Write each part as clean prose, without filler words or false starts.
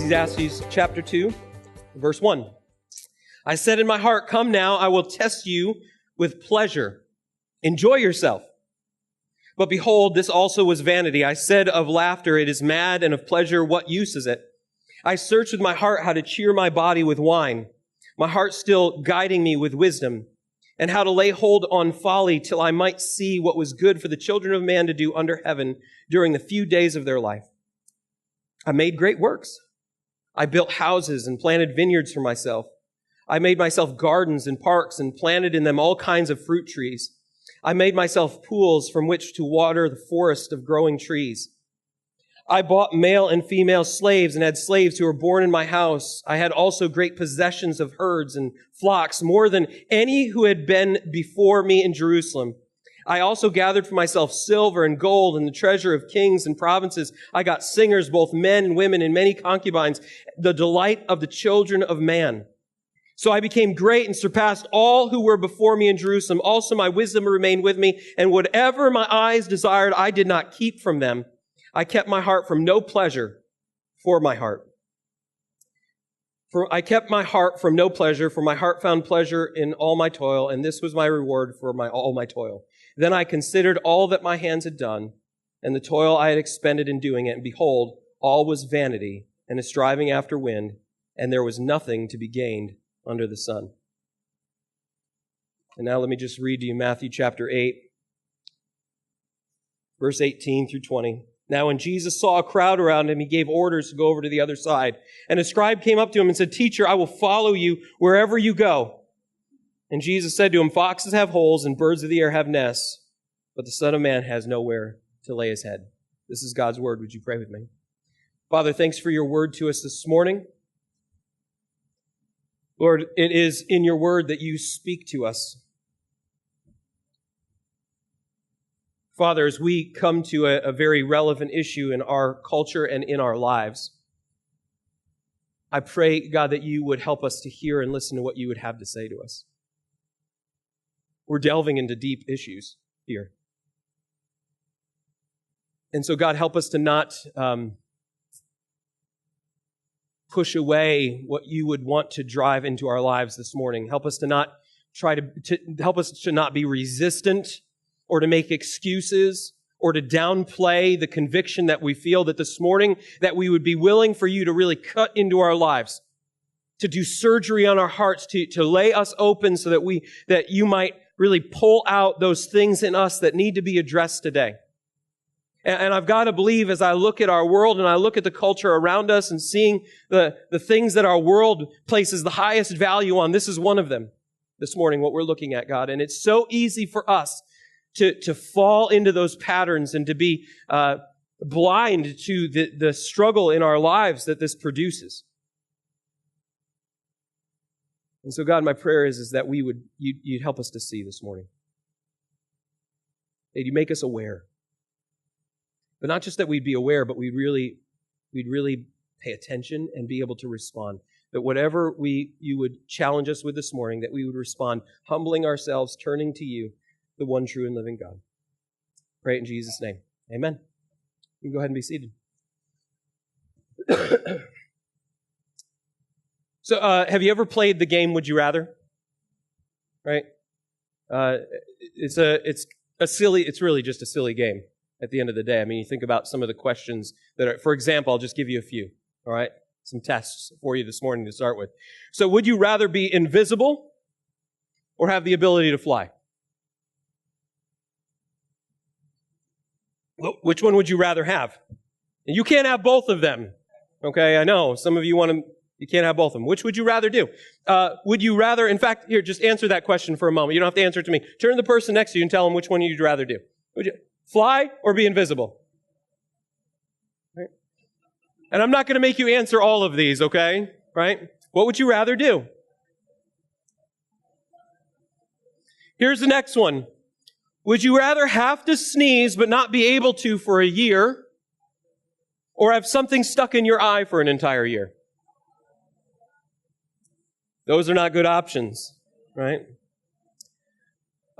Ecclesiastes chapter 2, verse 1. I said in my heart, come now, I will test you with pleasure. Enjoy yourself. But behold, this also was vanity. I said of laughter, it is mad, and of pleasure, what use is it? I searched with my heart how to cheer my body with wine, my heart still guiding me with wisdom, and how to lay hold on folly till I might see what was good for the children of man to do under heaven during the few days of their life. I made great works. I built houses and planted vineyards for myself. I made myself gardens and parks and planted in them all kinds of fruit trees. I made myself pools from which to water the forest of growing trees. I bought male and female slaves and had slaves who were born in my house. I had also great possessions of herds and flocks, more than any who had been before me in Jerusalem. I also gathered for myself silver and gold and the treasure of kings and provinces. I got singers, both men and women, and many concubines, the delight of the children of man. So I became great and surpassed all who were before me in Jerusalem. Also my wisdom remained with me, and whatever my eyes desired, I did not keep from them. I kept my heart from no pleasure for my heart. I kept my heart from no pleasure, for my heart found pleasure in all my toil, and this was my reward for all my toil. Then I considered all that my hands had done, and the toil I had expended in doing it, and behold, all was vanity and a striving after wind, and there was nothing to be gained under the sun. And now let me just read to you Matthew chapter 8, verse 18 through 20. Now when Jesus saw a crowd around him, he gave orders to go over to the other side. And a scribe came up to him and said, Teacher, I will follow you wherever you go. And Jesus said to him, Foxes have holes and birds of the air have nests, but the Son of Man has nowhere to lay his head. This is God's word. Would you pray with me? Father, thanks for your word to us this morning. Lord, it is in your word that you speak to us. Father, as we come to a very relevant issue in our culture and in our lives, I pray, God, that you would help us to hear and listen to what you would have to say to us. We're delving into deep issues here. And so, God, help us to not push away what you would want to drive into our lives this morning. Help us to not help us to not be resistant or to make excuses or to downplay the conviction that we feel that this morning that we would be willing for you to really cut into our lives, to do surgery on our hearts, to lay us open so that you might really pull out those things in us that need to be addressed today. And I've got to believe as I look at our world and I look at the culture around us and seeing the things that our world places the highest value on, this is one of them this morning, what we're looking at, God. And it's so easy for us to fall into those patterns and to be blind to the struggle in our lives that this produces. And so, God, my prayer is that you'd help us to see this morning. That you make us aware. But not just that we'd be aware, but we'd really pay attention and be able to respond. That whatever you would challenge us with this morning, that we would respond, humbling ourselves, turning to you, the one true and living God. Pray it in Jesus' name. Amen. You can go ahead and be seated. So, have you ever played the game Would You Rather? Right? It's really just a silly game at the end of the day. I mean, you think about some of the questions that are, for example, I'll just give you a few, all right? Some tests for you this morning to start with. So, would you rather be invisible or have the ability to fly? Which one would you rather have? And you can't have both of them. Okay, I know. Some of you you can't have both of them. Which would you rather do? Would you rather, in fact, here, just answer that question for a moment. You don't have to answer it to me. Turn to the person next to you and tell them which one you'd rather do. Would you fly or be invisible? Right? And I'm not going to make you answer all of these, okay? Right? What would you rather do? Here's the next one. Would you rather have to sneeze but not be able to for a year, or have something stuck in your eye for an entire year? Those are not good options, right?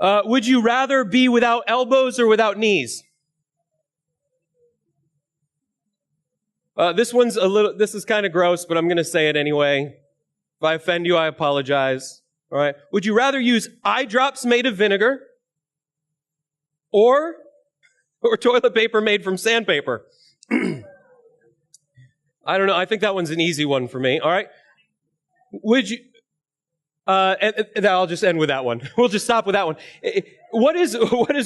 Would you rather be without elbows or without knees? This is kind of gross, but I'm going to say it anyway. If I offend you, I apologize. All right. Would you rather use eye drops made of vinegar or toilet paper made from sandpaper? I don't know. I think that one's an easy one for me. All right. Would you, and I'll just end with that one. We'll just stop with that one. What is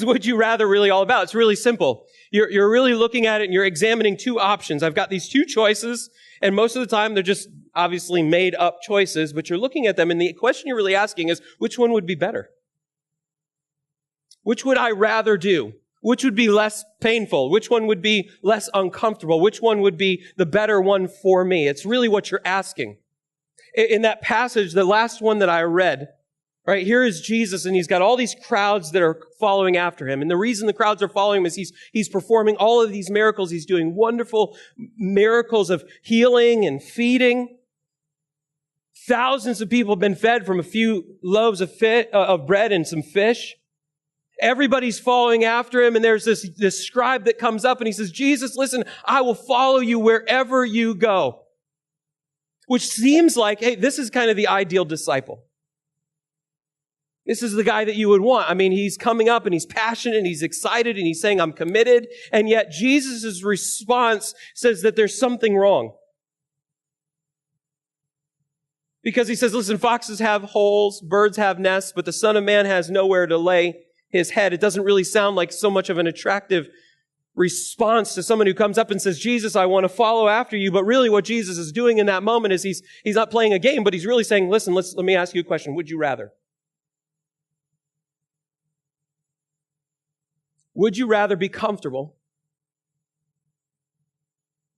would you rather really all about? It's really simple. You're really looking at it and you're examining two options. I've got these two choices, and most of the time they're just obviously made up choices, but you're looking at them and the question you're really asking is, which one would be better? Which would I rather do? Which would be less painful? Which one would be less uncomfortable? Which one would be the better one for me? It's really what you're asking. In that passage, the last one that I read, right, here is Jesus, and he's got all these crowds that are following after him. And the reason the crowds are following him is he's performing all of these miracles. He's doing wonderful miracles of healing and feeding. Thousands of people have been fed from a few loaves of bread and some fish. Everybody's following after him, and there's this scribe that comes up and he says, Jesus, listen, I will follow you wherever you go. Which seems like, hey, this is kind of the ideal disciple. This is the guy that you would want. I mean, he's coming up and he's passionate and he's excited and he's saying, I'm committed. And yet Jesus' response says that there's something wrong. Because he says, listen, foxes have holes, birds have nests, but the Son of Man has nowhere to lay his head. It doesn't really sound like so much of an attractive response to someone who comes up and says, Jesus, I want to follow after you. But really what Jesus is doing in that moment is he's not playing a game, but he's really saying, listen, let me ask you a question. Would you rather? Would you rather be comfortable?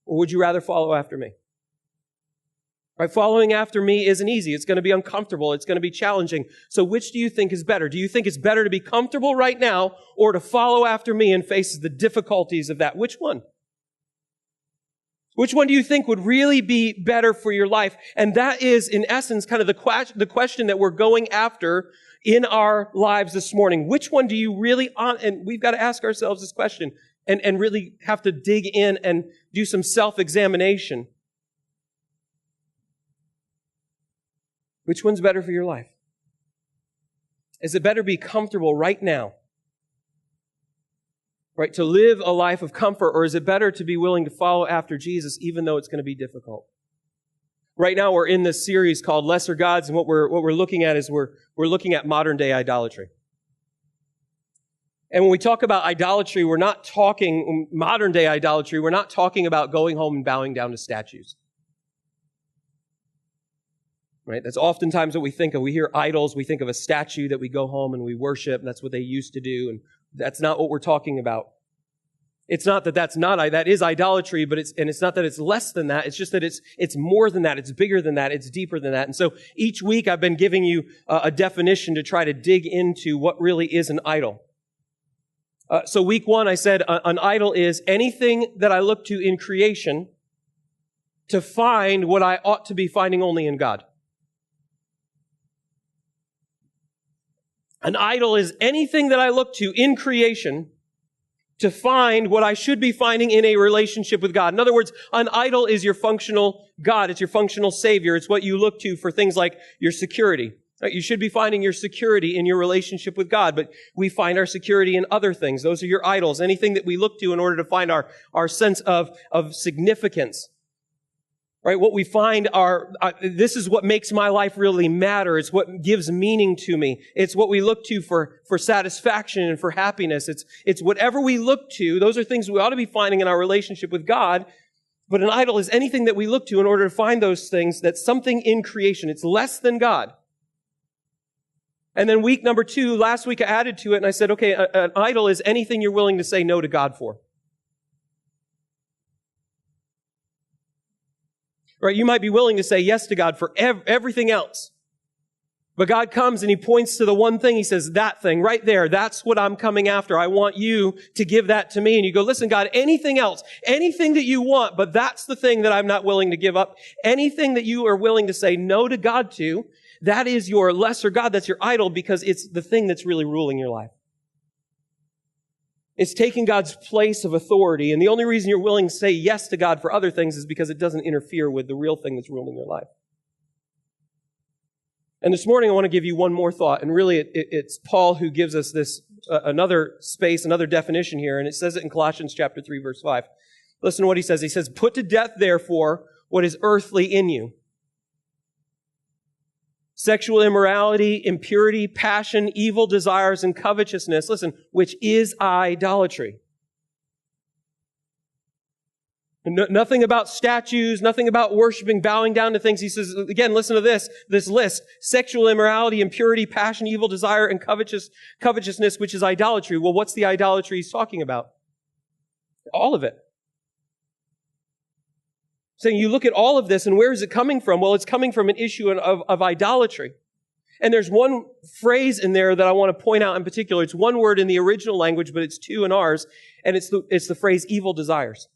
Or would you rather follow after me? Right? Following after me isn't easy. It's going to be uncomfortable. It's going to be challenging. So which do you think is better? Do you think it's better to be comfortable right now or to follow after me and face the difficulties of that? Which one? Which one do you think would really be better for your life? And that is, in essence, kind of the question that we're going after in our lives this morning. Which one do you really and we've got to ask ourselves this question and really have to dig in and do some self-examination. Which one's better for your life? Is it better to be comfortable right now? Right? To live a life of comfort, or is it better to be willing to follow after Jesus even though it's going to be difficult? Right now we're in this series called Lesser Gods, and what we're looking at is we're looking at modern day idolatry. And when we talk about idolatry, we're not talking modern day idolatry, we're not talking about going home and bowing down to statues. Right? That's oftentimes what we think of. We hear idols, we think of a statue that we go home and we worship, and that's what they used to do, and that's not what we're talking about. It's not that that is idolatry, but it's not that it's less than that. It's just that it's more than that. It's bigger than that. It's deeper than that. And so each week I've been giving you a definition to try to dig into what really is an idol. So week one, I said an idol is anything that I look to in creation to find what I ought to be finding only in God. An idol is anything that I look to in creation to find what I should be finding in a relationship with God. In other words, an idol is your functional God. It's your functional Savior. It's what you look to for things like your security. You should be finding your security in your relationship with God, but we find our security in other things. Those are your idols. Anything that we look to in order to find our sense of significance. Right? What we find this is what makes my life really matter. It's what gives meaning to me. It's what we look to for satisfaction and for happiness. It's whatever we look to. Those are things we ought to be finding in our relationship with God. But an idol is anything that we look to in order to find those things. That's something in creation. It's less than God. And then week number 2, last week I added to it and I said, okay, an idol is anything you're willing to say no to God for. Right? You might be willing to say yes to God for everything else. But God comes and He points to the one thing. He says, that thing right there, that's what I'm coming after. I want you to give that to me. And you go, listen, God, anything else, anything that you want, but that's the thing that I'm not willing to give up. Anything that you are willing to say no to God to, that is your lesser God. That's your idol because it's the thing that's really ruling your life. It's taking God's place of authority. And the only reason you're willing to say yes to God for other things is because it doesn't interfere with the real thing that's ruling your life. And this morning I want to give you one more thought. And really it's Paul who gives us this another space, another definition here. And it says it in Colossians chapter 3, verse 5. Listen to what he says. He says, "Put to death, therefore, what is earthly in you. Sexual immorality, impurity, passion, evil desires, and covetousness." Listen, which is idolatry. Nothing about statues, nothing about worshiping, bowing down to things. He says, again, listen to this list. Sexual immorality, impurity, passion, evil desire, and covetousness, which is idolatry. Well, what's the idolatry he's talking about? All of it. Saying you look at all of this and where is it coming from? Well, it's coming from an issue of idolatry. And there's one phrase in there that I want to point out in particular. It's one word in the original language, but it's two in ours. And it's the phrase evil desires.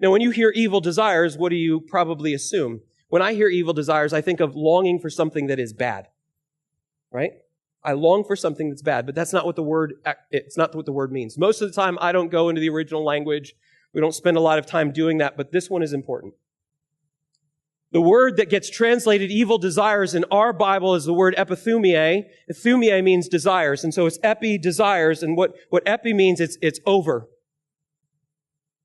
Now, when you hear evil desires, what do you probably assume? When I hear evil desires, I think of longing for something that is bad. Right? I long for something that's bad, but it's not what the word means. Most of the time, I don't go into the original language. We don't spend a lot of time doing that, but this one is important. The word that gets translated evil desires in our Bible is the word epithumia. Epithumia means desires, and so it's epi desires, and what epi means, it's over.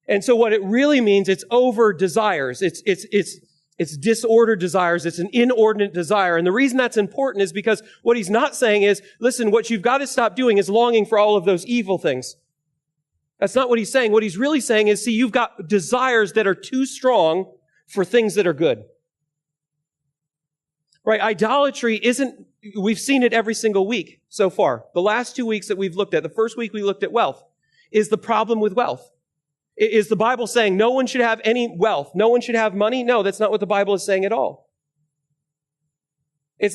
And so what it really means, it's over desires. It's disordered desires. It's an inordinate desire. And the reason that's important is because what he's not saying is, listen, what you've got to stop doing is longing for all of those evil things. That's not what he's saying. What he's really saying is, see, you've got desires that are too strong for things that are good. Right? Idolatry we've seen it every single week so far. The last 2 weeks that we've looked at, the first week we looked at wealth, is the problem with wealth. Is the Bible saying no one should have any wealth? No one should have money? No, that's not what the Bible is saying at all.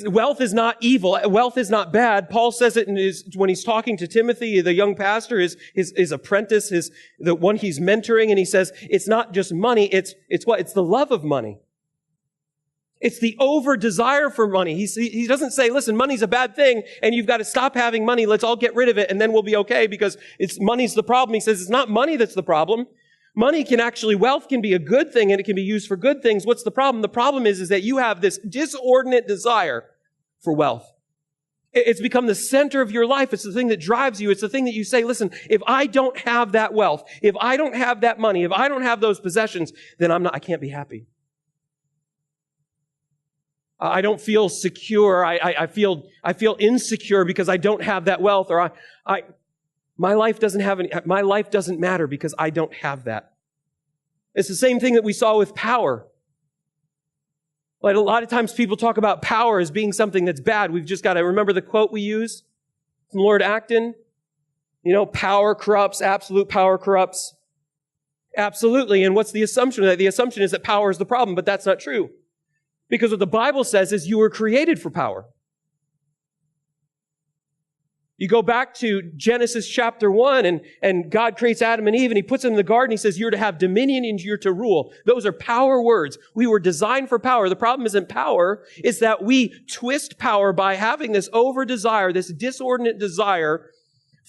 Wealth is not evil. Wealth is not bad. Paul says it when he's talking to Timothy, the young pastor, his apprentice, the one he's mentoring, and he says, it's not just money, it's what? It's the love of money. It's the over desire for money. He doesn't say, listen, money's a bad thing and you've got to stop having money. Let's all get rid of it and then we'll be okay because money's the problem. He says it's not money that's the problem. Wealth can be a good thing and it can be used for good things. What's the problem? The problem is that you have this disordinate desire for wealth. It's become the center of your life. It's the thing that drives you. It's the thing that you say, listen, if I don't have that wealth, if I don't have that money, if I don't have those possessions, then I can't be happy. I don't feel secure. I feel insecure because I don't have that wealth, or my life doesn't matter because I don't have that. It's the same thing that we saw with power. Like a lot of times people talk about power as being something that's bad. We've just got to remember the quote we use from Lord Acton. Power corrupts, absolute power corrupts. Absolutely. And what's the assumption? The assumption is that power is the problem, but that's not true. Because what the Bible says is you were created for power. You go back to Genesis chapter 1 and God creates Adam and Eve and he puts them in the garden. He says you're to have dominion and you're to rule. Those are power words. We were designed for power. The problem isn't power. It's that we twist power by having this over desire, this disordinate desire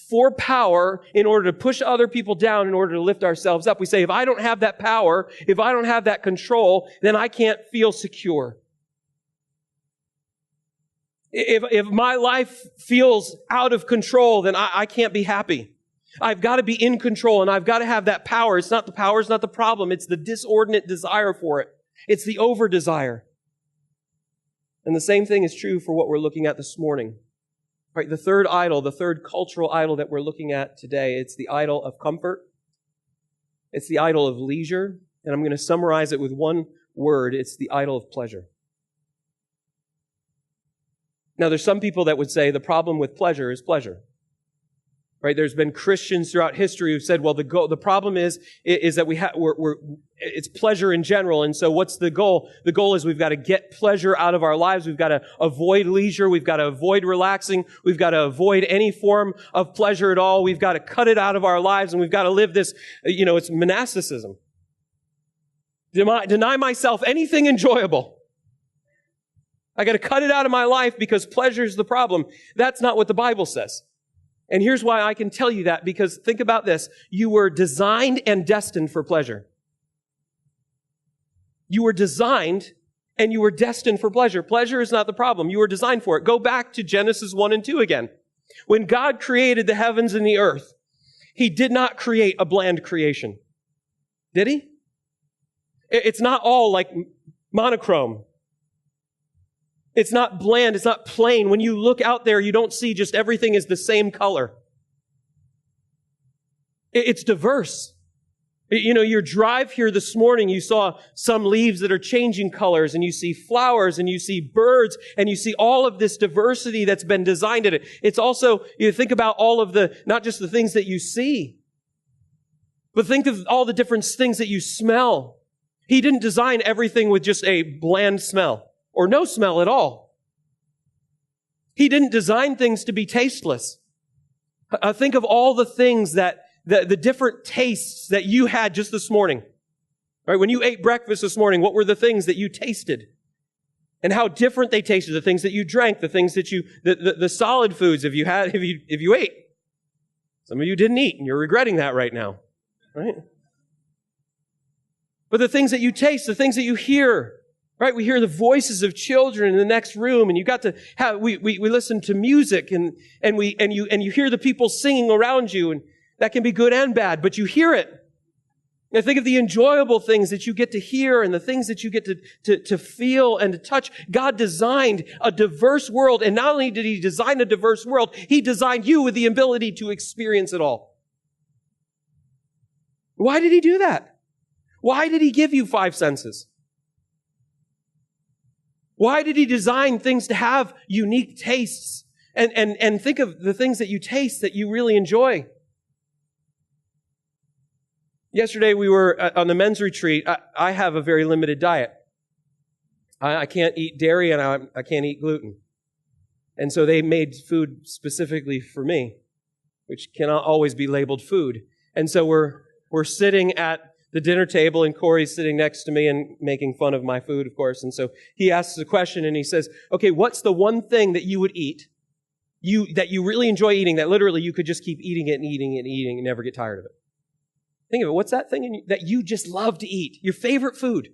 for power in order to push other people down in order to lift ourselves up. We say, if I don't have that power, if I don't have that control, then I can't feel secure. If my life feels out of control, then I can't be happy. I've got to be in control and I've got to have that power. It's not the power, it's not the problem. It's the disordinate desire for it. It's the over desire. And the same thing is true for what we're looking at this morning. Right, the third idol, the third cultural idol that we're looking at today, it's the idol of comfort. It's the idol of leisure. And I'm going to summarize it with one word. It's the idol of pleasure. Now, there's some people that would say the problem with pleasure is pleasure. Right? There's been Christians throughout history who've said, well, the problem is that it's pleasure in general. And so what's the goal? The goal is we've got to get pleasure out of our lives. We've got to avoid leisure. We've got to avoid relaxing. We've got to avoid any form of pleasure at all. We've got to cut it out of our lives and we've got to live this, it's monasticism. Deny myself anything enjoyable. I got to cut it out of my life because pleasure is the problem. That's not what the Bible says. And here's why I can tell you that, because think about this. You were designed and destined for pleasure. You were designed and you were destined for pleasure. Pleasure is not the problem. You were designed for it. Go back to Genesis 1 and 2 again. When God created the heavens and the earth, He did not create a bland creation. Did He? It's not all like monochrome. It's not bland. It's not plain. When you look out there, you don't see just everything is the same color. It's diverse. You know, your drive here this morning, you saw some leaves that are changing colors, and you see flowers, and you see birds, and you see all of this diversity that's been designed in it. It's also, you think about all of the, not just the things that you see, but think of all the different things that you smell. He didn't design everything with just a bland smell or no smell at all. He didn't design things to be tasteless. Think of all the things that the different tastes that you had just this morning. Right? When you ate breakfast this morning, what were the things that you tasted? And how different they tasted, the things that you drank, the things that the solid foods if you ate. Some of you didn't eat and you're regretting that right now. Right? But the things that you taste, the things that you hear, right? We hear the voices of children in the next room, and you got to have, we listen to music and you hear the people singing around you, and that can be good and bad, but you hear it. And think of the enjoyable things that you get to hear and the things that you get to feel and to touch. God designed a diverse world, and not only did He design a diverse world, He designed you with the ability to experience it all. Why did He do that? Why did He give you 5 senses? Why did He design things to have unique tastes? And think of the things that you taste that you really enjoy. Yesterday we were on the men's retreat. I have a very limited diet. I can't eat dairy and I can't eat gluten. And so they made food specifically for me, which cannot always be labeled food. And so we're sitting at the dinner table, and Corey's sitting next to me and making fun of my food, of course. And so he asks a question, and he says, okay, what's the one thing that you would eat, that you really enjoy eating, that literally you could just keep eating it and eating it and eating and never get tired of it? Think of it. What's that thing that you just love to eat? Your favorite food?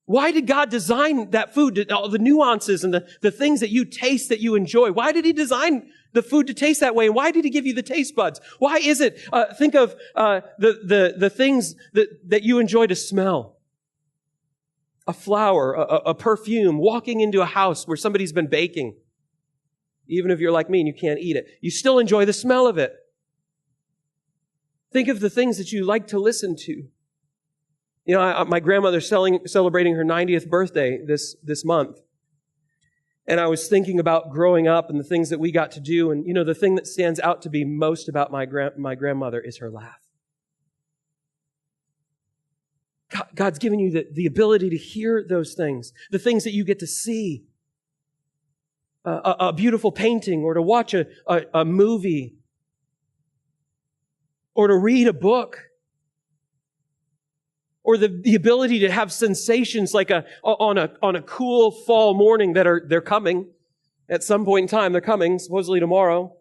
Why did God design that food, all the nuances and the things that you taste that you enjoy? Why did He design the food to taste that way? And why did He give you the taste buds? Why is it? Think of the things that you enjoy to smell. A flower, a perfume, walking into a house where somebody's been baking. Even if you're like me and you can't eat it, you still enjoy the smell of it. Think of the things that you like to listen to. You know, my grandmother's celebrating her 90th birthday this month. And I was thinking about growing up and the things that we got to do. And, you know, the thing that stands out to be most about my grandmother is her laugh. God's given you the ability to hear those things, the things that you get to see. A beautiful painting, or to watch a movie, or to read a book. Or the ability to have sensations like on a cool fall morning they're coming. At some point in time, they're coming, supposedly tomorrow.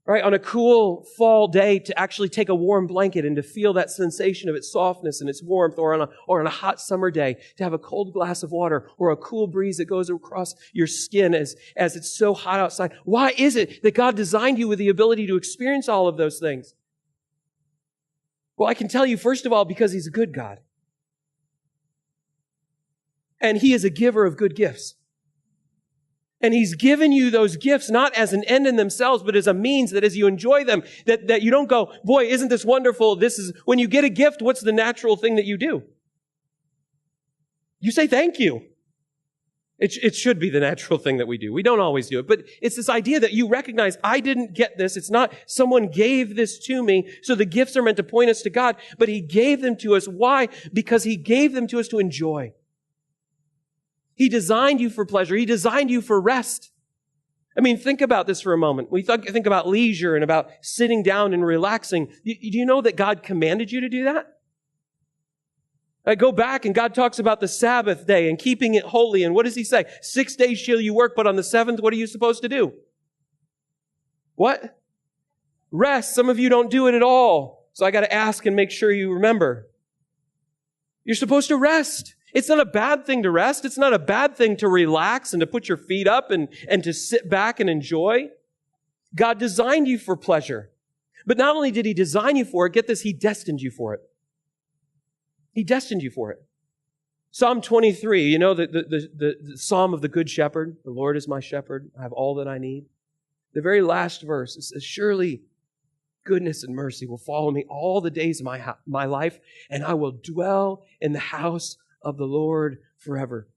Right? On a cool fall day, to actually take a warm blanket and to feel that sensation of its softness and its warmth, or on a hot summer day, to have a cold glass of water or a cool breeze that goes across your skin as it's so hot outside. Why is it that God designed you with the ability to experience all of those things? Well, I can tell you, first of all, because He's a good God. And He is a giver of good gifts. And He's given you those gifts not as an end in themselves, but as a means that as you enjoy them, that you don't go, boy, isn't this wonderful? When you get a gift, what's the natural thing that you do? You say thank you. It should be the natural thing that we do. We don't always do it, but it's this idea that you recognize, I didn't get this. It's not someone gave this to me, so the gifts are meant to point us to God, but He gave them to us. Why? Because He gave them to us to enjoy. He designed you for pleasure. He designed you for rest. I mean, think about this for a moment. We think about leisure and about sitting down and relaxing. Do you know that God commanded you to do that? Go back and God talks about the Sabbath day and keeping it holy. And what does He say? 6 days shall you work, but on the seventh, what are you supposed to do? What? Rest. Some of you don't do it at all. So I got to ask and make sure you remember. You're supposed to rest. It's not a bad thing to rest. It's not a bad thing to relax and to put your feet up and to sit back and enjoy. God designed you for pleasure. But not only did He design you for it, get this, He destined you for it. He destined you for it. Psalm 23, you know, the Psalm of the Good Shepherd. The Lord is my shepherd. I have all that I need. The very last verse, it says, surely goodness and mercy will follow me all the days of my life, and I will dwell in the house of the Lord forever.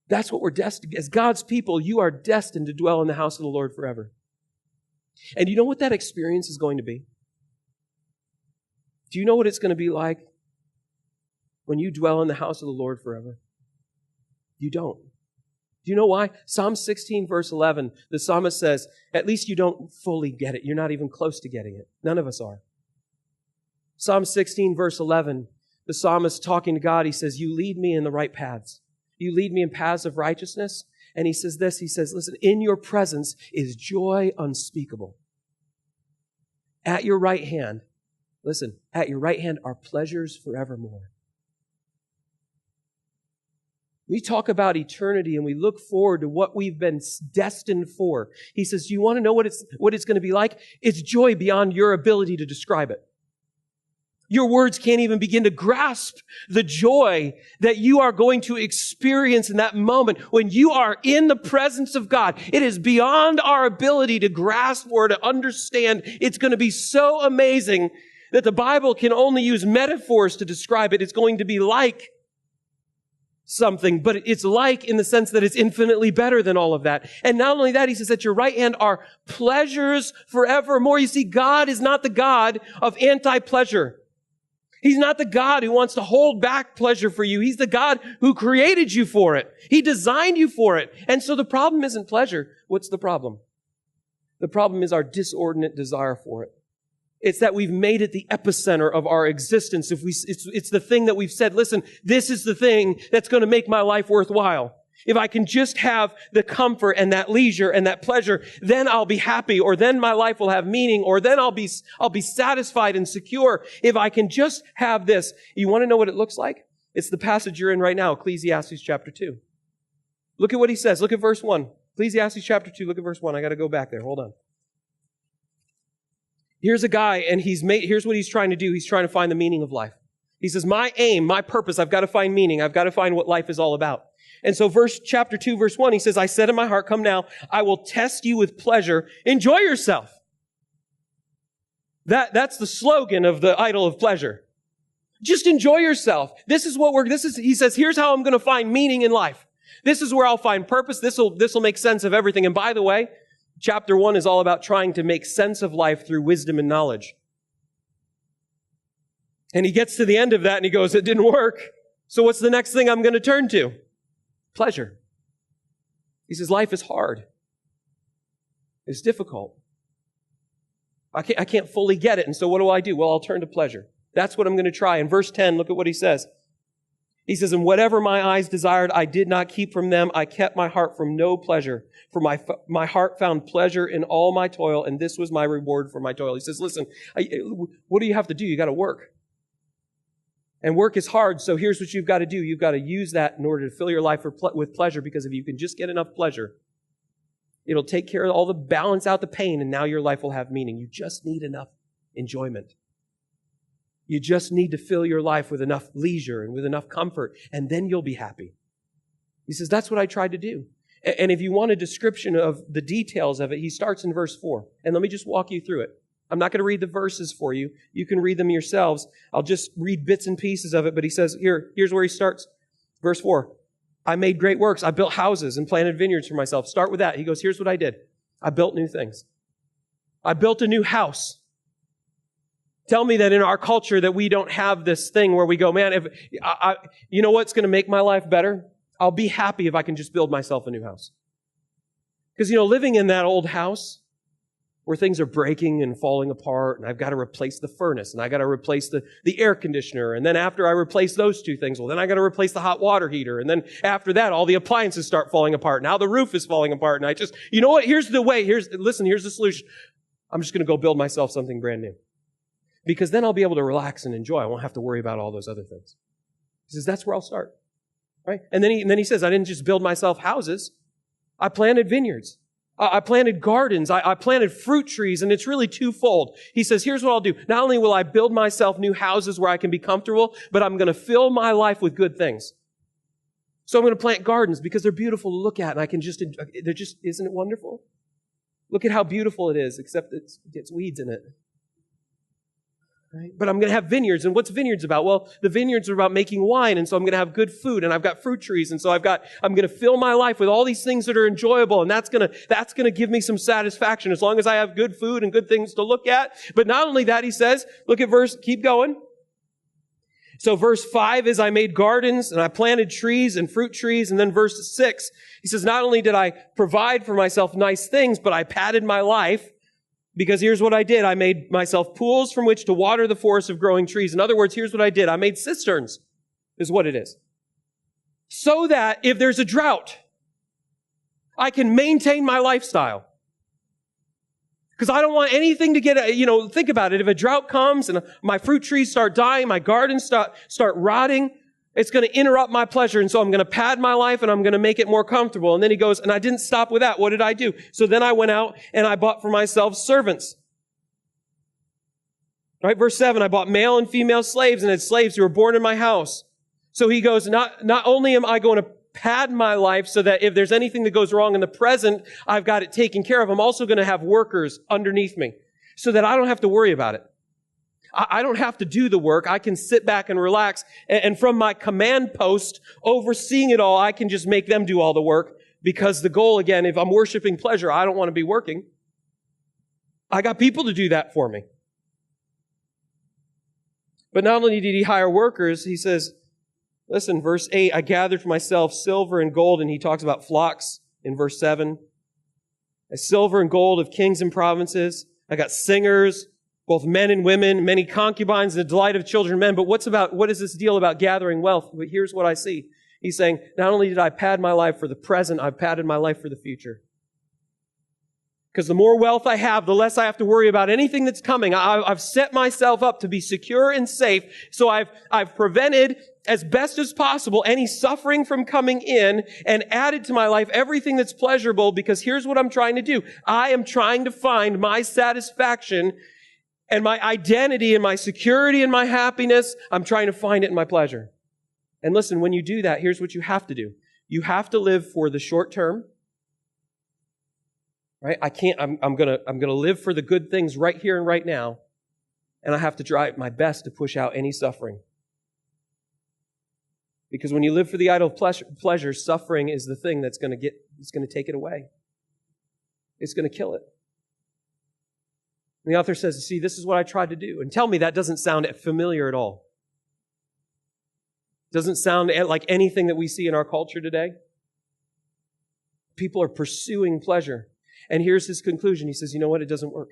That's what we're destined. As God's people, you are destined to dwell in the house of the Lord forever. And you know what that experience is going to be? Do you know what it's going to be like when you dwell in the house of the Lord forever? You don't. Do you know why? Psalm 16, verse 11, the psalmist says, at least you don't fully get it. You're not even close to getting it. None of us are. Psalm 16, verse 11, the psalmist talking to God, he says, you lead me in the right paths. You lead me in paths of righteousness. And he says this, he says, listen, in your presence is joy unspeakable. At your right hand, listen, at your right hand are pleasures forevermore. We talk about eternity and we look forward to what we've been destined for. He says, do you want to know what it's going to be like? It's joy beyond your ability to describe it. Your words can't even begin to grasp the joy that you are going to experience in that moment when you are in the presence of God. It is beyond our ability to grasp or to understand. It's going to be so amazing that the Bible can only use metaphors to describe it. It's going to be like something, but it's like in the sense that it's infinitely better than all of that. And not only that, he says, at your right hand are pleasures forevermore. You see, God is not the God of anti-pleasure. He's not the God who wants to hold back pleasure for you. He's the God who created you for it. He designed you for it. And so the problem isn't pleasure. What's the problem? The problem is our disordinate desire for it. It's that we've made it the epicenter of our existence. It's the thing that we've said, listen, this is the thing that's going to make my life worthwhile. If I can just have the comfort and that leisure and that pleasure, then I'll be happy, or then my life will have meaning, or then I'll be satisfied and secure. If I can just have this. You want to know what it looks like? It's the passage you're in right now, Ecclesiastes chapter 2. Look at what he says. Look at verse 1. Ecclesiastes chapter 2, look at verse 1. I got to go back there. Hold on. Here's a guy, and here's what he's trying to do. He's trying to find the meaning of life. He says, my aim, my purpose, I've got to find meaning. I've got to find what life is all about. And so chapter 2, verse 1, he says, I said in my heart, come now, I will test you with pleasure. Enjoy yourself. That's the slogan of the idol of pleasure. Just enjoy yourself. He says, here's how I'm going to find meaning in life. This is where I'll find purpose. This will make sense of everything. And by the way, chapter 1 is all about trying to make sense of life through wisdom and knowledge. And he gets to the end of that and he goes, it didn't work. So what's the next thing I'm going to turn to? Pleasure. He says, life is hard. It's difficult. I can't fully get it. And so what do? Well, I'll turn to pleasure. That's what I'm going to try. In verse 10, look at what he says. He says, and whatever my eyes desired, I did not keep from them. I kept my heart from no pleasure. For my heart found pleasure in all my toil, and this was my reward for my toil. He says, listen, what do you have to do? You got to work. And work is hard, so here's what you've got to do. You've got to use that in order to fill your life with pleasure, because if you can just get enough pleasure, it'll take care of all the balance out the pain, and now your life will have meaning. You just need enough enjoyment. You just need to fill your life with enough leisure and with enough comfort, and then you'll be happy. He says, that's what I tried to do. And if you want a description of the details of it, he starts in verse 4. And let me just walk you through it. I'm not going to read the verses for you. You can read them yourselves. I'll just read bits and pieces of it. But he says, here's where he starts. Verse 4. I made great works. I built houses and planted vineyards for myself. Start with that. He goes, here's what I did. I built new things. I built a new house. Tell me that in our culture that we don't have this thing where we go, man, you know what's going to make my life better? I'll be happy if I can just build myself a new house. Because, living in that old house, where things are breaking and falling apart, and I've got to replace the furnace, and I got to replace the air conditioner, and then after I replace those two things, well, then I got to replace the hot water heater, and then after that, all the appliances start falling apart. Now the roof is falling apart, and I just, you know what? Here's the way. Here's the solution. I'm just going to go build myself something brand new. Because then I'll be able to relax and enjoy. I won't have to worry about all those other things. He says, that's where I'll start. Right? And then he says, I didn't just build myself houses. I planted vineyards. I planted gardens. I planted fruit trees, and it's really twofold. He says, here's what I'll do. Not only will I build myself new houses where I can be comfortable, but I'm going to fill my life with good things. So I'm going to plant gardens because they're beautiful to look at, and isn't it wonderful? Look at how beautiful it is, except it gets weeds in it. Right? But I'm going to have vineyards. And what's vineyards about? Well, the vineyards are about making wine. And so I'm going to have good food, and I've got fruit trees. And so I'm going to fill my life with all these things that are enjoyable. And that's going to give me some satisfaction as long as I have good food and good things to look at. But not only that, he says, keep going. So verse 5 is I made gardens and I planted trees and fruit trees. And then verse 6, he says, not only did I provide for myself nice things, but I padded my life. Because here's what I did. I made myself pools from which to water the forest of growing trees. In other words, here's what I did. I made cisterns, is what it is. So that if there's a drought, I can maintain my lifestyle. Because I don't want anything to think about it. If a drought comes and my fruit trees start dying, my gardens start rotting, it's going to interrupt my pleasure. And so I'm going to pad my life and I'm going to make it more comfortable. And then he goes, and I didn't stop with that. What did I do? So then I went out and I bought for myself servants. Right? Verse 7, I bought male and female slaves and had slaves who were born in my house. So he goes, not only am I going to pad my life so that if there's anything that goes wrong in the present, I've got it taken care of. I'm also going to have workers underneath me so that I don't have to worry about it. I don't have to do the work. I can sit back and relax. And from my command post, overseeing it all, I can just make them do all the work. Because the goal, again, if I'm worshiping pleasure, I don't want to be working. I got people to do that for me. But not only did he hire workers, he says, listen, verse 8, I gathered for myself silver and gold. And he talks about flocks in verse 7. Silver and gold of kings and provinces. I got singers, both men and women, many concubines, the delight of children and men. But what is this deal about gathering wealth? But here's what I see. He's saying, not only did I pad my life for the present, I've padded my life for the future. Because the more wealth I have, the less I have to worry about anything that's coming. I've set myself up to be secure and safe. So I've prevented as best as possible any suffering from coming in and added to my life everything that's pleasurable, because here's what I'm trying to do. I am trying to find my satisfaction and my identity and my security and my happiness. I'm trying to find it in my pleasure. And listen, when you do that, here's what you have to do. You have to live for the short term. Right? I'm gonna live for the good things right here and right now. And I have to try my best to push out any suffering. Because when you live for the idol of pleasure, suffering is the thing it's going to take it away. It's going to kill it. And the author says, see, this is what I tried to do. And tell me that doesn't sound familiar at all. Doesn't sound like anything that we see in our culture today. People are pursuing pleasure. And here's his conclusion. He says, you know what? It doesn't work.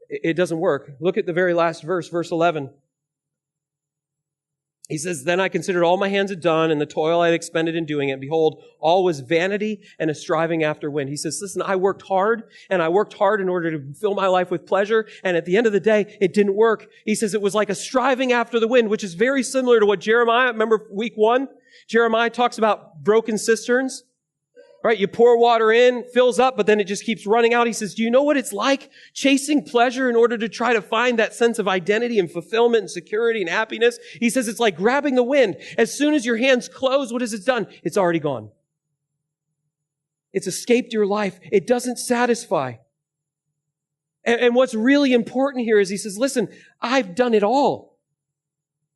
It doesn't work. Look at the very last verse, verse 11. He says, then I considered all my hands had done and the toil I had expended in doing it. Behold, all was vanity and a striving after wind. He says, listen, I worked hard and I worked hard in order to fill my life with pleasure. And at the end of the day, it didn't work. He says it was like a striving after the wind, which is very similar to what Jeremiah, remember week 1? Jeremiah talks about broken cisterns. Right? You pour water in, fills up, but then it just keeps running out. He says, do you know what it's like chasing pleasure in order to try to find that sense of identity and fulfillment and security and happiness? He says it's like grabbing the wind. As soon as your hands close, what has it done? It's already gone. It's escaped your life. It doesn't satisfy. And what's really important here is he says, listen, I've done it all.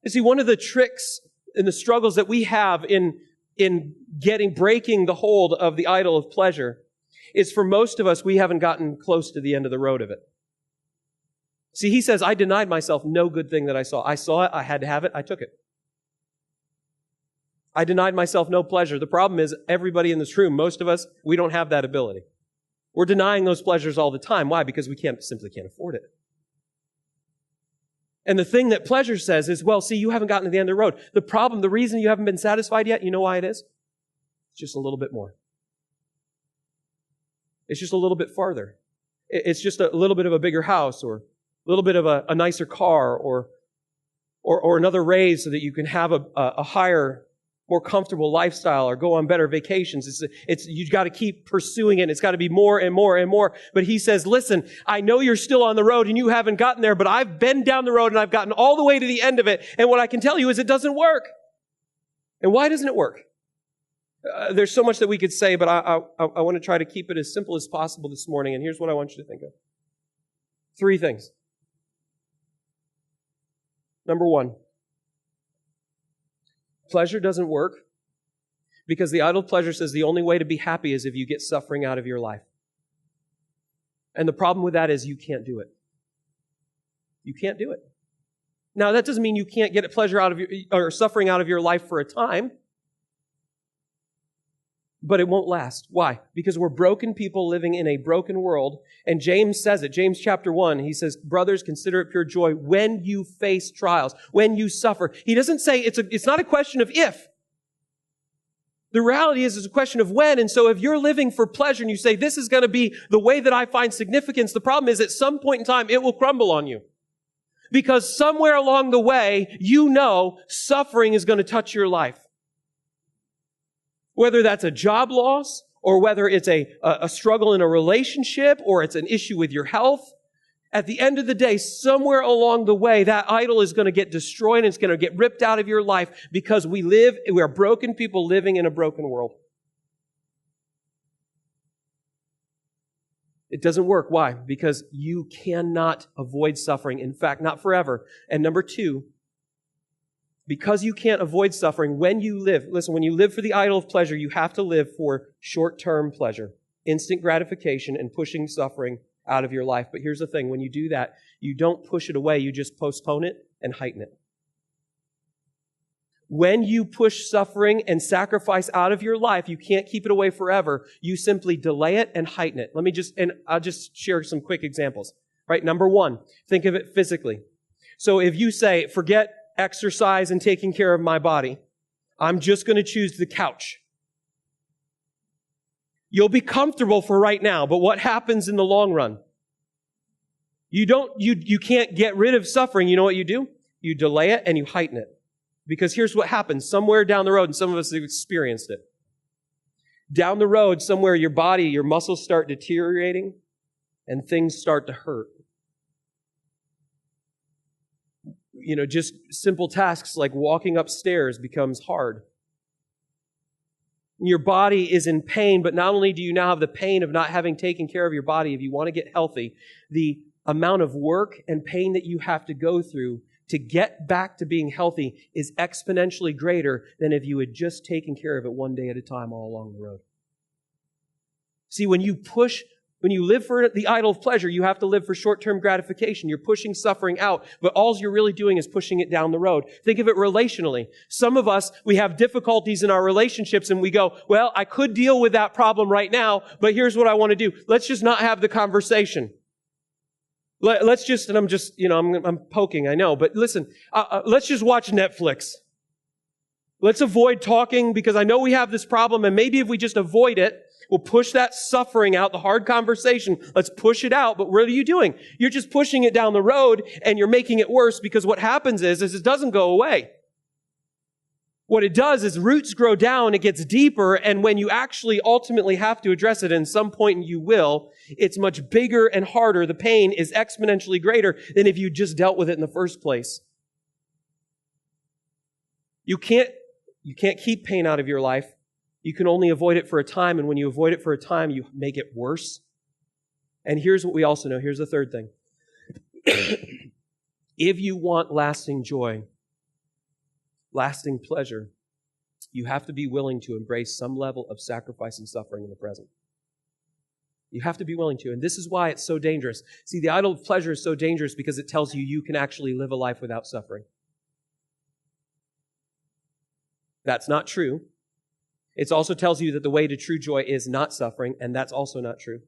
You see, one of the tricks and the struggles that we have in breaking the hold of the idol of pleasure is, for most of us, we haven't gotten close to the end of the road of it. See, he says, I denied myself no good thing that I saw. I saw it, I had to have it, I took it. I denied myself no pleasure. The problem is, everybody in this room, most of us, we don't have that ability. We're denying those pleasures all the time. Why? Because we simply can't afford it. And the thing that pleasure says is, well, see, you haven't gotten to the end of the road. The reason you haven't been satisfied yet, you know why it is? It's just a little bit more. It's just a little bit farther. It's just a little bit of a bigger house, or a little bit of a nicer car, or another raise so that you can have a higher, more comfortable lifestyle, or go on better vacations. You've got to keep pursuing it. It's got to be more and more and more. But he says, listen, I know you're still on the road and you haven't gotten there, but I've been down the road and I've gotten all the way to the end of it. And what I can tell you is it doesn't work. And why doesn't it work? There's so much that we could say, but I want to try to keep it as simple as possible this morning. And here's what I want you to think of. 3 things. Number 1, pleasure doesn't work because the idol of pleasure says the only way to be happy is if you get suffering out of your life. And the problem with that is you can't do it. You can't do it. Now, that doesn't mean you can't get pleasure out of or suffering out of your life for a time. But it won't last. Why? Because we're broken people living in a broken world. And James says it. James chapter 1, he says, brothers, consider it pure joy when you face trials, when you suffer. He doesn't say it's not a question of if. The reality is it's a question of when. And so if you're living for pleasure and you say, this is going to be the way that I find significance, the problem is at some point in time, it will crumble on you. Because somewhere along the way, you know suffering is going to touch your life. Whether that's a job loss, or whether it's a struggle in a relationship, or it's an issue with your health, at the end of the day, somewhere along the way, that idol is going to get destroyed and it's going to get ripped out of your life because we are broken people living in a broken world. It doesn't work. Why? Because you cannot avoid suffering. In fact, not forever. And number 2, because you can't avoid suffering, when you live for the idol of pleasure, you have to live for short-term pleasure, instant gratification, and pushing suffering out of your life. But here's the thing, when you do that, you don't push it away, you just postpone it and heighten it. When you push suffering and sacrifice out of your life, you can't keep it away forever. You simply delay it and heighten it. I'll just share some quick examples. Right? Number 1, think of it physically. So if you say, forget exercise and taking care of my body, I'm just going to choose the couch. You'll be comfortable for right now, but what happens in the long run? You can't get rid of suffering. You know what you do? You delay it and you heighten it. Because here's what happens. Somewhere down the road, and some of us have experienced it. Down the road, somewhere your muscles start deteriorating and things start to hurt. Just simple tasks like walking upstairs becomes hard. Your body is in pain, but not only do you now have the pain of not having taken care of your body, if you want to get healthy, the amount of work and pain that you have to go through to get back to being healthy is exponentially greater than if you had just taken care of it one day at a time all along the road. See, when you live for the idol of pleasure, you have to live for short-term gratification. You're pushing suffering out, but all you're really doing is pushing it down the road. Think of it relationally. Some of us, we have difficulties in our relationships and we go, well, I could deal with that problem right now, but here's what I want to do. Let's just not have the conversation. Let's just, and I'm poking, I know, but listen, let's just watch Netflix. Let's avoid talking because I know we have this problem, and maybe if we just avoid it, we'll push that suffering out, the hard conversation. Let's push it out. But what are you doing? You're just pushing it down the road and you're making it worse because what happens is it doesn't go away. What it does is roots grow down, it gets deeper, and when you actually ultimately have to address it, and some point you will, it's much bigger and harder. The pain is exponentially greater than if you just dealt with it in the first place. You can't keep pain out of your life. You can only avoid it for a time, and when you avoid it for a time, you make it worse. And here's what we also know. Here's the third thing. If you want lasting joy, lasting pleasure, you have to be willing to embrace some level of sacrifice and suffering in the present. You have to be willing to. And this is why it's so dangerous. See, the idol of pleasure is so dangerous because it tells you you can actually live a life without suffering. That's not true. It also tells you that the way to true joy is not suffering, and that's also not true.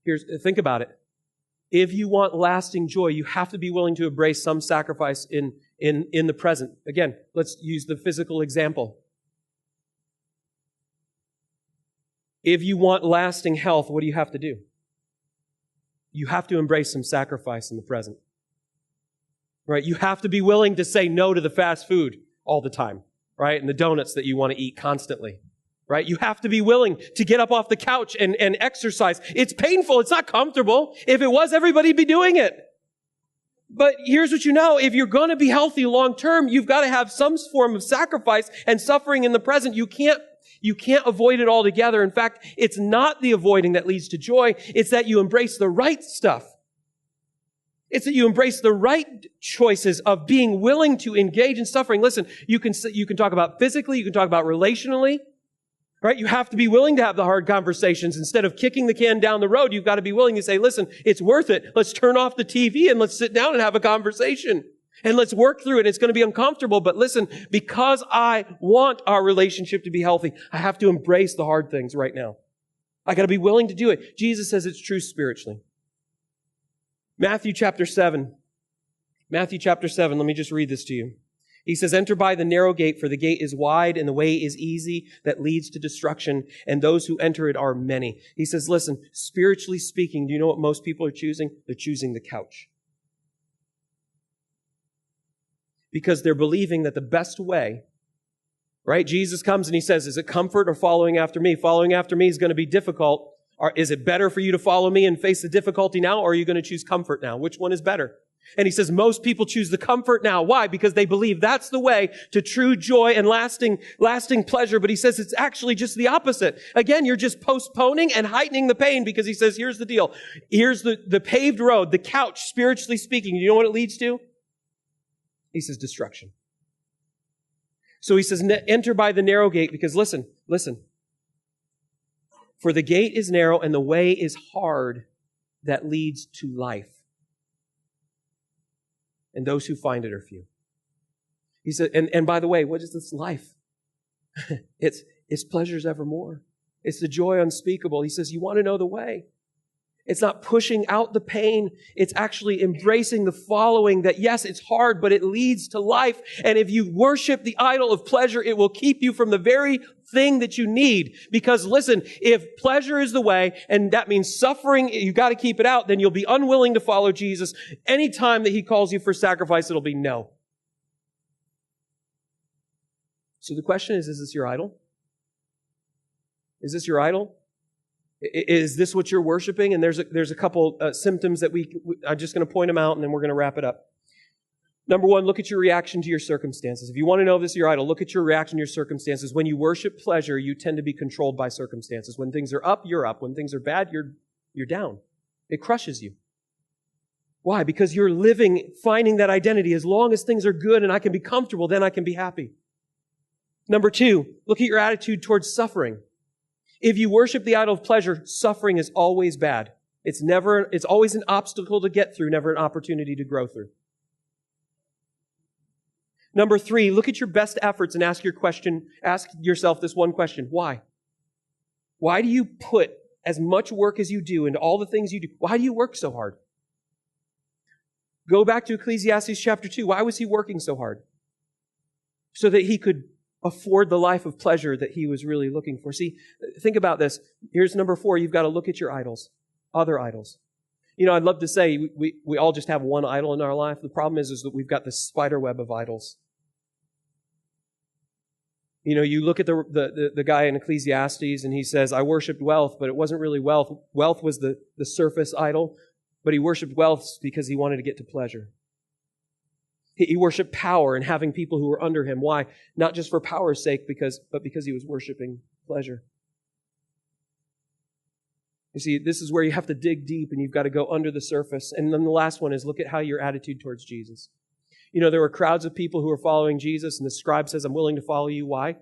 Think about it. If you want lasting joy, you have to be willing to embrace some sacrifice in the present. Again, let's use the physical example. If you want lasting health, what do you have to do? You have to embrace some sacrifice in the present. Right? You have to be willing to say no to the fast food all the time, right? And the donuts that you want to eat constantly. Right? You have to be willing to get up off the couch and exercise. It's painful. It's not comfortable. If it was, everybody'd be doing it. But here's what you know. If you're going to be healthy long term, you've got to have some form of sacrifice and suffering in the present. You can't avoid it altogether. In fact, it's not the avoiding that leads to joy. It's that you embrace the right stuff. It's that you embrace the right choices of being willing to engage in suffering. Listen, you can talk about physically, you can talk about relationally. Right? You have to be willing to have the hard conversations. Instead of kicking the can down the road, you've got to be willing to say, listen, it's worth it. Let's turn off the TV and let's sit down and have a conversation. And let's work through it. It's going to be uncomfortable, but listen, because I want our relationship to be healthy, I have to embrace the hard things right now. I got to be willing to do it. Jesus says it's true spiritually. Matthew chapter 7, let me just read this to you. He says, enter by the narrow gate, for the gate is wide and the way is easy that leads to destruction, and those who enter it are many. He says, listen, spiritually speaking, do you know what most people are choosing? They're choosing the couch. Because they're believing that the best way, right? Jesus comes and he says, is it comfort or following after me? Following after me is going to be difficult. Or is it better for you to follow me and face the difficulty now, or are you going to choose comfort now? Which one is better? And he says most people choose the comfort now. Why? Because they believe that's the way to true joy and lasting pleasure. But he says it's actually just the opposite. Again, you're just postponing and heightening the pain, because he says, here's the deal. Here's the paved road, the couch, spiritually speaking. You know what it leads to? He says destruction. So he says, enter by the narrow gate, because listen. For the gate is narrow and the way is hard that leads to life. And those who find it are few. He said, and by the way, what is this life? It's pleasures evermore. It's the joy unspeakable. He says, you want to know the way? It's not pushing out the pain. It's actually embracing the following that, yes, it's hard, but it leads to life. And if you worship the idol of pleasure, it will keep you from the very thing that you need. Because listen, if pleasure is the way, and that means suffering, you got to keep it out, then you'll be unwilling to follow Jesus. Anytime that he calls you for sacrifice, it'll be no. So the question is this your idol? Is this your idol? Is this what you're worshiping? And there's a couple symptoms that I'm just going to point them out, and then we're going to wrap it up. Number one, look at your reaction to your circumstances. If you want to know if this is your idol, look at your reaction to your circumstances. When you worship pleasure, you tend to be controlled by circumstances. When things are up, you're up. When things are bad, you're down. It crushes you. Why? Because you're finding that identity. As long as things are good and I can be comfortable, then I can be happy. Number two, look at your attitude towards suffering. If you worship the idol of pleasure, suffering is always bad. It's always an obstacle to get through, never an opportunity to grow through. Number three, look at your best efforts and ask yourself this one question. Why? Why do you put as much work as you do into all the things you do? Why do you work so hard? Go back to Ecclesiastes chapter 2. Why was he working so hard? So that he could afford the life of pleasure that he was really looking for. See, think about this. Here's number 4. You've got to look at your idols, other idols. You know, I'd love to say we all just have one idol in our life. The problem is that we've got this spider web of idols. You know, you look at the guy in Ecclesiastes and he says, I worshiped wealth, but it wasn't really wealth. Wealth was the surface idol, but he worshiped wealth because he wanted to get to pleasure. He worshiped power and having people who were under him. Why? Not just for power's sake, but because he was worshiping pleasure. You see, this is where you have to dig deep and you've got to go under the surface. And then the last one is look at how your attitude towards Jesus. You know, there were crowds of people who were following Jesus, and the scribe says, I'm willing to follow you. Why?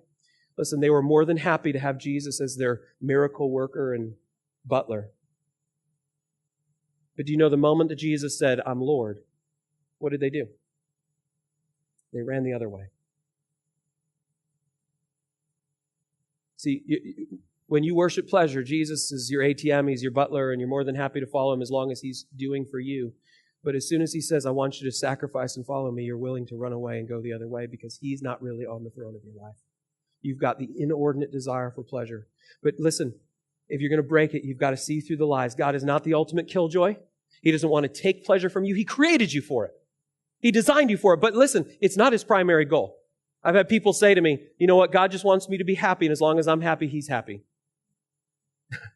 Listen, they were more than happy to have Jesus as their miracle worker and butler. But do you know the moment that Jesus said, I'm Lord, what did they do? They ran the other way. See, When you worship pleasure, Jesus is your ATM, he's your butler, and you're more than happy to follow him as long as he's doing for you. But as soon as he says, I want you to sacrifice and follow me, you're willing to run away and go the other way because he's not really on the throne of your life. You've got the inordinate desire for pleasure. But listen, if you're going to break it, you've got to see through the lies. God is not the ultimate killjoy. He doesn't want to take pleasure from you. He created you for it. He designed you for it. But listen, it's not his primary goal. I've had people say to me, you know what? God just wants me to be happy, and as long as I'm happy, he's happy.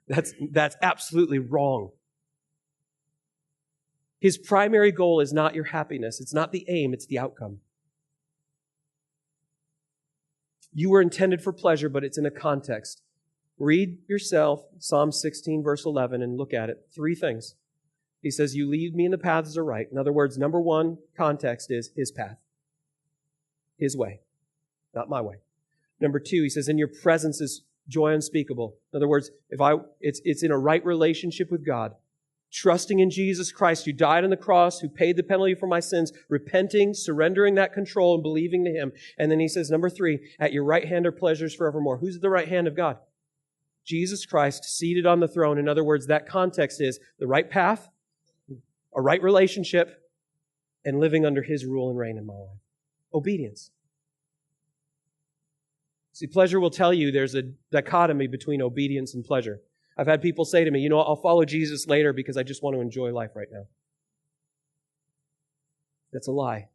That's absolutely wrong. His primary goal is not your happiness. It's not the aim, it's the outcome. You were intended for pleasure, but it's in a context. Read yourself Psalm 16, verse 11, and look at it. 3 things. He says, you lead me in the paths of right. In other words, number 1 context is his path. His way, not my way. Number 2, he says, in your presence is joy unspeakable. In other words, it's in a right relationship with God. Trusting in Jesus Christ, who died on the cross, who paid the penalty for my sins, repenting, surrendering that control, and believing to him. And then he says, number 3, at your right hand are pleasures forevermore. Who's at the right hand of God? Jesus Christ, seated on the throne. In other words, that context is the right path, a right relationship, and living under his rule and reign in my life. Obedience. See, pleasure will tell you there's a dichotomy between obedience and pleasure. I've had people say to me, you know, I'll follow Jesus later because I just want to enjoy life right now. That's a lie.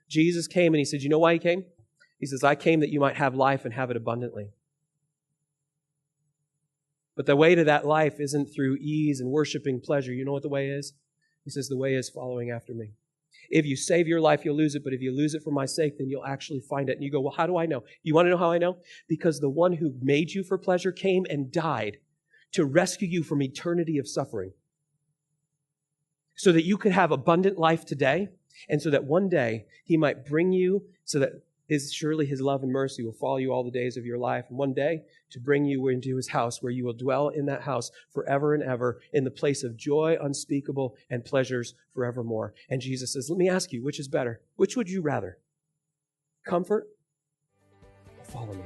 Jesus came and he said, you know why he came? He says, I came that you might have life and have it abundantly. But the way to that life isn't through ease and worshiping pleasure. You know what the way is? He says, the way is following after me. If you save your life, you'll lose it. But if you lose it for my sake, then you'll actually find it. And you go, well, how do I know? You want to know how I know? Because the one who made you for pleasure came and died to rescue you from eternity of suffering so that you could have abundant life today and so that one day he might bring you so that surely his love and mercy will follow you all the days of your life, and one day to bring you into his house where you will dwell in that house forever and ever in the place of joy unspeakable and pleasures forevermore. And Jesus says, let me ask you, which is better? Which would you rather? Comfort or follow me?